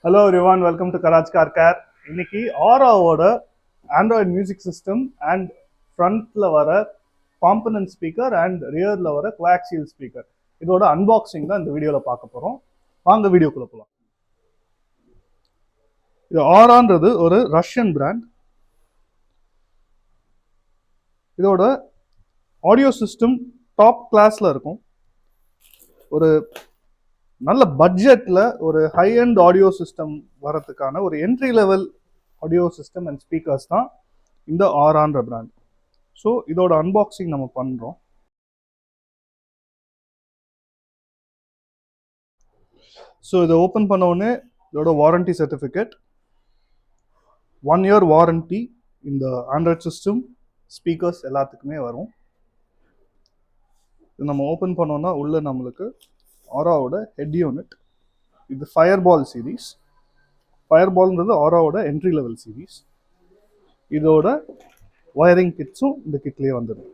Hello everyone, welcome to Karaj Car Care. இன்னைக்கு ஆராவோட Android music system and ஃப்ரண்ட்ல வர component speaker and ரியர்ல வர coaxial speaker இதோட unboxing தான் இந்த வீடியோவில் பார்க்க போகிறோம். வாங்க வீடியோக்குள்ள போகலாம். இது ஆரான்றது ஒரு ரஷ்யன் பிராண்ட். இதோட ஆடியோ சிஸ்டம் டாப் கிளாஸ்ல இருக்கும். ஒரு நல்ல பட்ஜெட்டில் ஒரு ஹை அண்ட் ஆடியோ சிஸ்டம் வரதுக்கான ஒரு entry level audio system and speakers தான் இந்த ஆரான்ற பிராண்ட். ஸோ இதோட அன்பாக்சிங் நம்ம பண்ணுறோம். ஸோ இதை ஓப்பன் பண்ண உடனே இதோட வாரண்டி சர்டிஃபிகேட், 1 year வாரண்டி இந்த ஆண்ட்ராய்ட் சிஸ்டம் ஸ்பீக்கர்ஸ் எல்லாத்துக்குமே வரும். இது நம்ம ஓப்பன் பண்ணோம்னா உள்ள நம்மளுக்கு ஆராவோட ஹெட் யூனிட், இது ஃபயர்பால் சீரீஸ். ஃபயர்பால்ன்றது ஆராவோட என்ட்ரி லெவல் சீரீஸ். இதோட ஒயரிங் கிட்ஸும் இந்த கிட்லேயே வந்துடும்.